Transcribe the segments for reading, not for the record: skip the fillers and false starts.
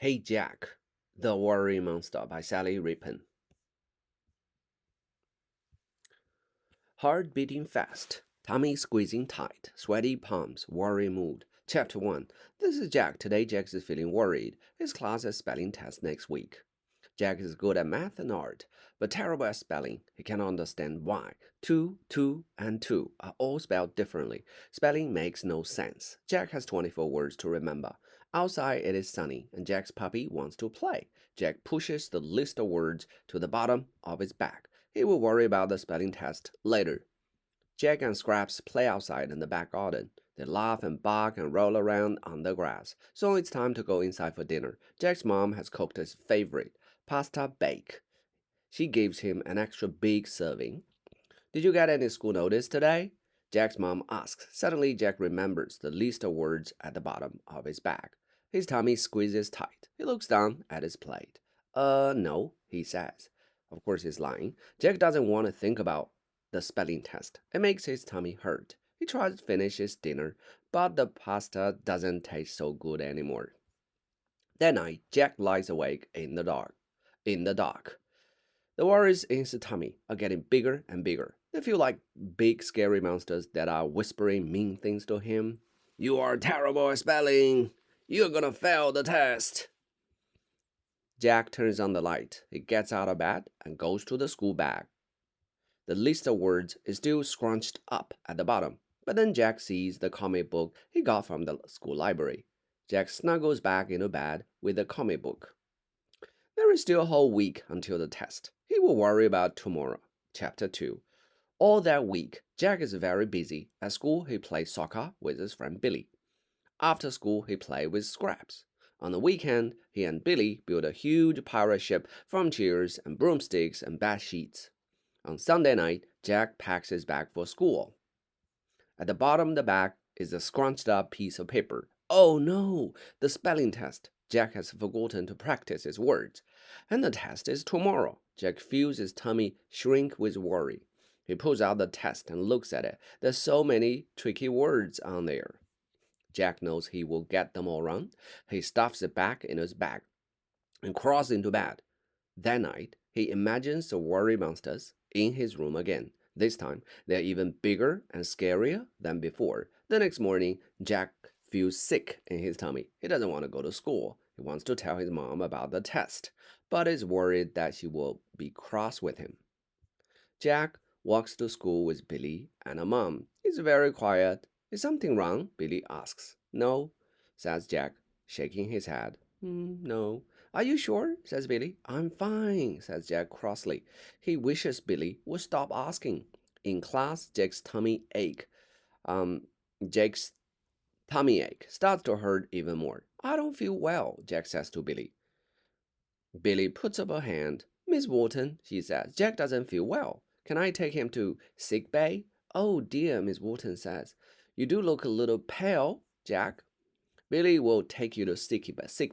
Hey Jack, The Worry Monster by Sally Rippon. Heart beating fast, tummy squeezing tight, sweaty palms, worry mood. Chapter 1. This is Jack. Today Jack is feeling worried. His class has spelling test next week. Jack is good at math and art, but terrible at spelling. He cannot understand why. Two, and two are all spelled differently. Spelling makes no sense. Jack has 24 words to remember. Outside it is sunny, and Jack's puppy wants to play. Jack pushes the list of words to the bottom of his bag. He will worry about the spelling test later. Jack and Scraps play outside in the back garden. They laugh and bark and roll around on the grass. So it's time to go inside for dinner. Jack's mom has cooked his favorite, pasta bake. She gives him an extra big serving. Did you get any school notice today? Jack's mom asks. Suddenly, Jack remembers the list of words at the bottom of his bag. His tummy squeezes tight. He looks down at his plate. No, he says. Of course, he's lying. Jack doesn't want to think about the spelling test. It makes his tummy hurt. He tries to finish his dinner, but the pasta doesn't taste so good anymore. That night, Jack lies awake in the dark. The worries in his tummy are getting bigger and bigger. They feel like big scary monsters that are whispering mean things to him. You are terrible at spelling. You're gonna fail the test. Jack turns on the light. He gets out of bed and goes to the school bag. The list of words is still scrunched up at the bottom, but then Jack sees the comic book he got from the school library. Jack snuggles back into bed with the comic book. There is still a whole week until the test. He will worry about tomorrow. Chapter 2. All that week, Jack is very busy. At school, he plays soccer with his friend Billy. After school, he plays with Scraps. On the weekend, he and Billy build a huge pirate ship from chairs and broomsticks and bed sheets. On Sunday night, Jack packs his bag for school. At the bottom of the bag is a scrunched up piece of paper. Oh no, the spelling test. Jack has forgotten to practice his words. And the test is tomorrow. Jack feels his tummy shrink with worry. He pulls out the test and looks at it. There's so many tricky words on there. Jack knows he will get them all wrong. He stuffs it back in his bag and crawls into bed. That night, he imagines the worry monsters in his room again. This time, they're even bigger and scarier than before. The next morning, Jack feels sick in his tummy. He doesn't want to go to school. He wants to tell his mom about the test, but is worried that she will be cross with him. Jack walks to school with Billy and a mom. He's very quiet. Is something wrong? Billy asks. No, says Jack, shaking his head. No. Are you sure? Says Billy. I'm fine, says Jack crossly. He wishes Billy would stop asking. In class, Jack's tummy ache starts to hurt even more. I don't feel well, Jack says to Billy. Billy puts up a hand. Miss Wharton, she says, Jack doesn't feel well. Can I take him to sick bay? Oh dear, Miss Wharton says. You do look a little pale, Jack. Billy will take you to sick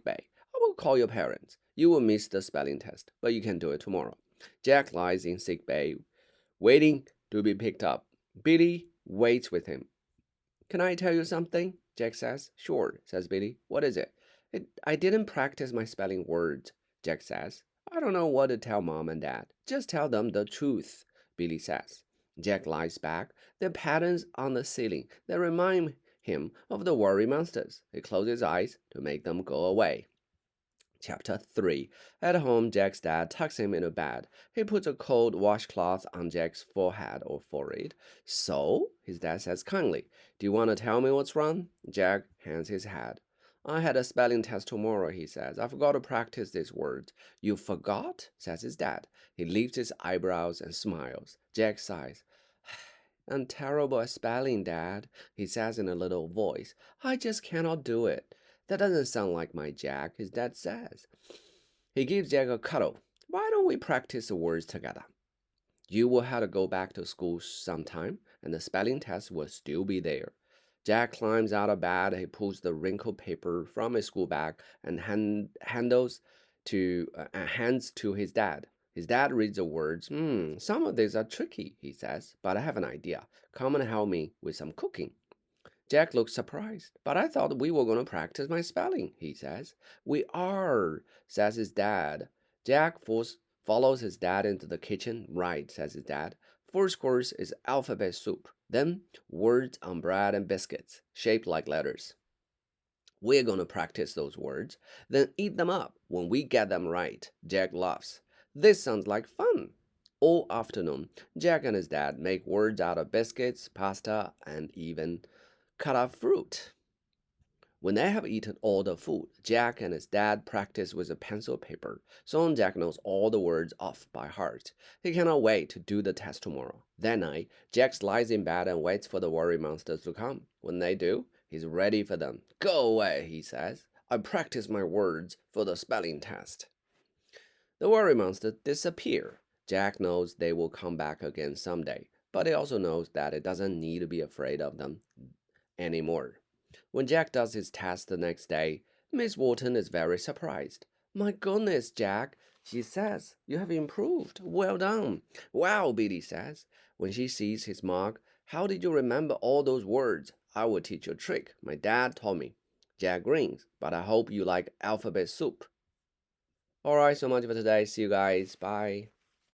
bay. I will call your parents. You will miss the spelling test, but you can do it tomorrow. Jack lies in sick bay, waiting to be picked up. Billy waits with him. Can I tell you something? Jack says. Sure, says Billy. What is it? I didn't practice my spelling words, Jack says. I don't know what to tell Mom and Dad. Just tell them the truth, Billy says. Jack lies back. There are patterns on the ceiling that remind him of the worry monsters. He closes his eyes to make them go away. Chapter 3. At home, Jack's dad tucks him into bed. He puts a cold washcloth on Jack's forehead or forehead. So, his dad says kindly, do you want to tell me what's wrong? Jack hands his head. I had a spelling test tomorrow, he says. I forgot to practice these words. You forgot? Says his dad. He lifts his eyebrows and smiles. Jack sighs. I'm terrible at spelling, Dad, he says in a little voice. I just cannot do it. That doesn't sound like my Jack, his dad says. He gives Jack a cuddle. Why don't we practice the words together? You will have to go back to school sometime, and the spelling test will still be there. Jack climbs out of bed. He pulls the wrinkled paper from his school bag and hands to his dad. His dad reads the words. Some of these are tricky, he says, but I have an idea. Come and help me with some cooking. Jack looks surprised. But I thought we were going to practice my spelling, he says. We are, says his dad. Jack follows his dad into the kitchen. Right, says his dad. First course is alphabet soup. Then words on bread and biscuits, shaped like letters. We're going to practice those words, then eat them up when we get them right. Jack laughs. This sounds like fun. All afternoon, Jack and his dad make words out of biscuits, pasta, and even cut up fruit. When they have eaten all the food, Jack and his dad practice with a pencil paper. Soon Jack knows all the words off by heart. He cannot wait to do the test tomorrow. That night, Jack lies in bed and waits for the worry monsters to come. When they do, he's ready for them. Go away, he says. I practice my words for the spelling test. The worry monsters disappear. Jack knows they will come back again someday, but he also knows that he doesn't need to be afraid of them anymore. When Jack does his test the next day, Miss Wharton is very surprised. My goodness, Jack, she says, you have improved. Well done. Wow, Billy says. When she sees his mark, how did you remember all those words? I will teach you a trick. My dad taught me. Jack grins, but I hope you like alphabet soup. Alright, so much for today. See you guys. Bye.